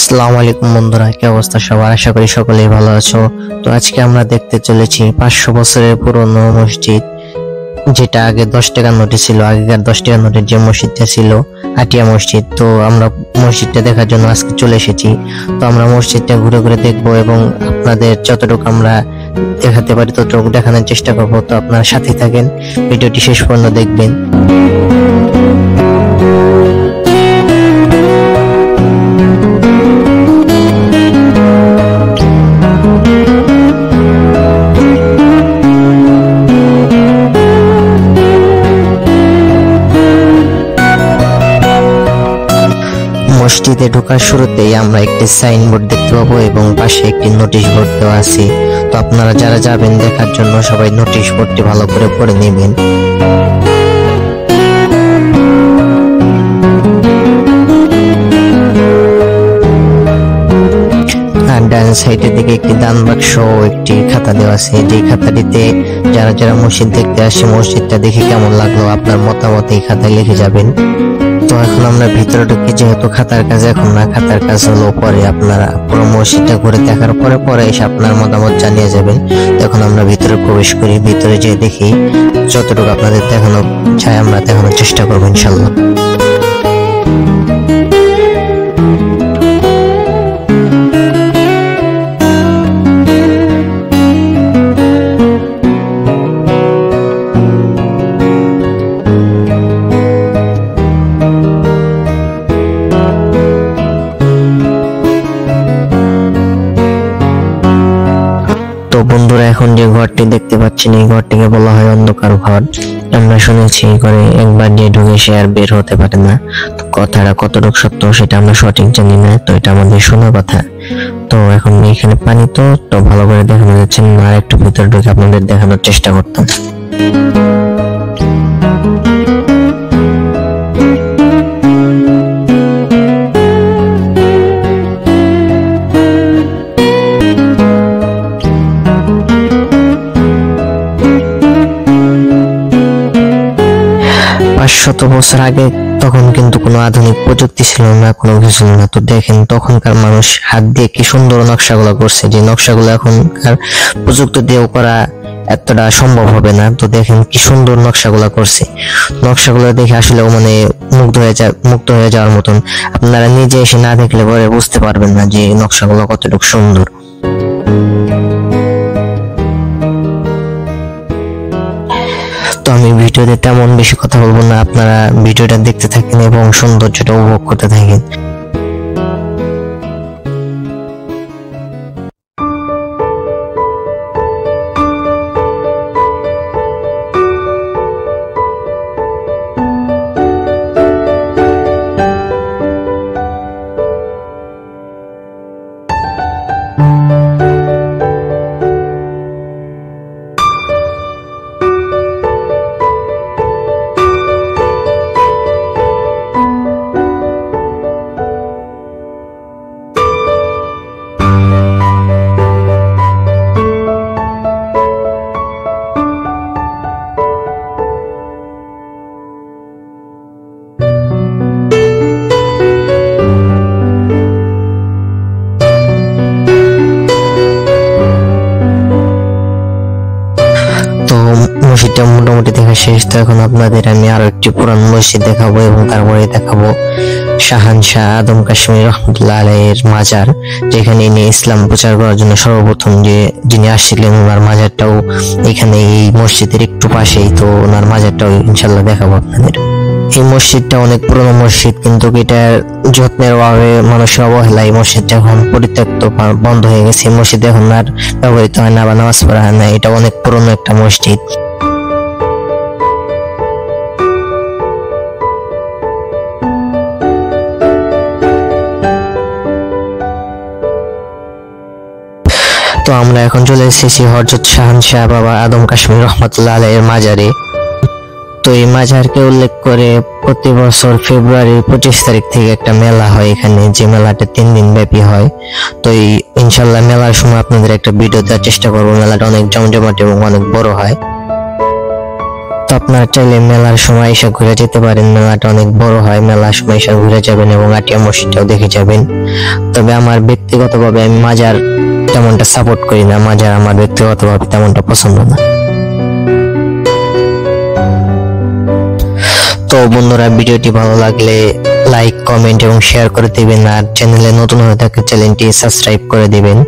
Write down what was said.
আসসালামু আলাইকুম বন্ধুরা, কি অবস্থা সবার? আশা করি সকলেই ভালো আছো। তো আজকে আমরা দেখতে চলেছি 500 বছরের পুরনো মসজিদ, যেটা আগে 10 টাকার নোটে ছিল। আগেকার 10 টাকার নোটের যে মসজিদটা ছিল, আটিয়া মসজিদ। তো আমরা মসজিদটা দেখার জন্য আজকে চলে এসেছি। তো আমরা মসজিদটা ঘুরে ঘুরে দেখবো এবং আপনাদের যতটুকু আমরা দেখাতে পারি ততটুকু দেখানোর চেষ্টা করবো। তো আপনারা সাথে থাকেন, ভিডিওটি শেষ পর্যন্ত দেখবেন। মসজিদে ঢোকার শুরুতেই আমরা একটি সাইনবোর্ড দেখতে পাবো এবং পাশে একটি নোটিশ বোর্ড দেওয়া আছে। তো আপনারা যারা যাবেন দেখার জন্য সবাই নোটিশ বোর্ডটি ভালো করে পড়ে নেবেন। আর ডান সাইডের দিকে একটি দান বাক্স ও একটি খাতা দেওয়া আছে, যে খাতাটিতে যারা যারা মসজিদ দেখতে আসে মসজিদটা দেখে কেমন লাগলো আপনার মতামত এই খাতায় লিখে যাবেন। তো এখন আমরা ভিতরে ঢুকি, যেহেতু খাতার কাজ এখন না, খাতার কাজ হলো পরে। আপনারা পুরো মসজিদটা ঘুরে দেখার পরে পরে এসে আপনার মতামত জানিয়ে যাবেন। এখন আমরা ভিতরে প্রবেশ করি, ভিতরে যেয়ে দেখি যতটুকু আপনাদের দেখানো চাই আমরা দেখানোর চেষ্টা করবো ইনশাল্লাহ। তো বন্ধুরা, এখন যে ঘরটি দেখতে পাচ্ছেন এই ঘরটিকে বলা হয় অন্ধকার ঘর। আমরা শুনেছি এই ঘরে একবার যে ঢুকে সে আর বের হতে পারে না। তো কথাটা কতটুকু সত্য সেটা আমরা সঠিক জানি না, তো এটা আমাদের শোনা কথা। তো এখন এখানে পানি তো ভালো করে দেখানো যাচ্ছে না, আর একটু ভিতরে ঢুকে আপনাদের দেখানোর চেষ্টা করতাম। শত বছর আগে তখন কিন্তু কোনো আধুনিক প্রযুক্তি ছিল না, কোনো কিছু না। তো দেখেন তখনকার মানুষ হাত দিয়ে কি সুন্দর নকশাগুলো করছে, যে নকশাগুলো এখনকার প্রযুক্তি দিয়েও করা এতটা সম্ভব হবে না। তো দেখেন কি সুন্দর নকশাগুলো করছে, নকশাগুলো দেখে আসলে মানে মুগ্ধ হয়ে যাওয়ার মতন। আপনারা নিজে এসে না দেখলে পরে বুঝতে পারবেন না যে নকশাগুলো কতটুকু সুন্দর। তো আমি ভিডিওতে তেমন বেশি কথা বলবো না, আপনারা ভিডিওটা দেখতে থাকেন এবং সৌন্দর্যটা উপভোগ করতে থাকেন। মসজিদটা মোটামুটি দেখা শেষ। তো এখন আপনাদের আমি আরো একটি পুরান মসজিদ দেখাবো এবং তারপরে দেখাবো শাহানশাহ আদম কাশ্মীর রহমতুল্লাহ আলাইহির মাজার, যেখানে ইনি ইসলাম প্রচার করার জন্য সর্বপ্রথম যিনি আসছিলেন ওনার মাজারটাও এখানে এই মসজিদের একটু পাশেই। তো ওনার মাজারটাও ইনশাল্লাহ দেখাবো আপনাদের। এই মসজিদটা অনেক পুরনো মসজিদ, কিন্তু এটার যত্নের অভাবে মানুষের অবহেলায় মসজিদটা এখন পরিত্যক্ত বন্ধ হয়ে গেছে। মসজিদ এখন আর ব্যবহৃত হয় না বা নামাজ পড়া হয় না। এটা অনেক পুরনো একটা মসজিদ। তো আমরা এখন চলে এসেছি হযরত শাহানশাহ বাবা আদম কাশ্মীর রহমতুল্লাহ আলাইহির মাজারে। তো এই মাজারকে উল্লেখ করে প্রতি বছর ফেব্রুয়ারির 25 তারিখ থেকে একটা মেলা হয় এখানে, যে মেলাটা 3 দিন ব্যাপী হয়। তো এই ইনশাল্লাহ মেলার সময় আপনাদের একটা ভিডিও দেওয়ার চেষ্টা করবো। মেলাটা অনেক জমজমাট এবং অনেক বড় হয়। তো আপনারা চাইলে মেলার সময় এসে ঘুরে যেতে পারেন, মেলাটা অনেক বড় হয়, মেলার সময় এসে ঘুরে যাবেন এবং আটিয়া মসজিদটাও দেখে যাবেন। তবে আমার ব্যক্তিগতভাবে আমি মাজার তেমনটা সাপোর্ট করি না, মাজার আমার ব্যক্তিগতভাবে তেমনটা পছন্দ না। তো বন্ধুরা, ভিডিওটি ভালো লাগলে লাইক, কমেন্ট এবং শেয়ার করে দিবেন, আর চ্যানেলে নতুন হয়ে থাকলে চ্যানেলটি সাবস্ক্রাইব করে দিবেন।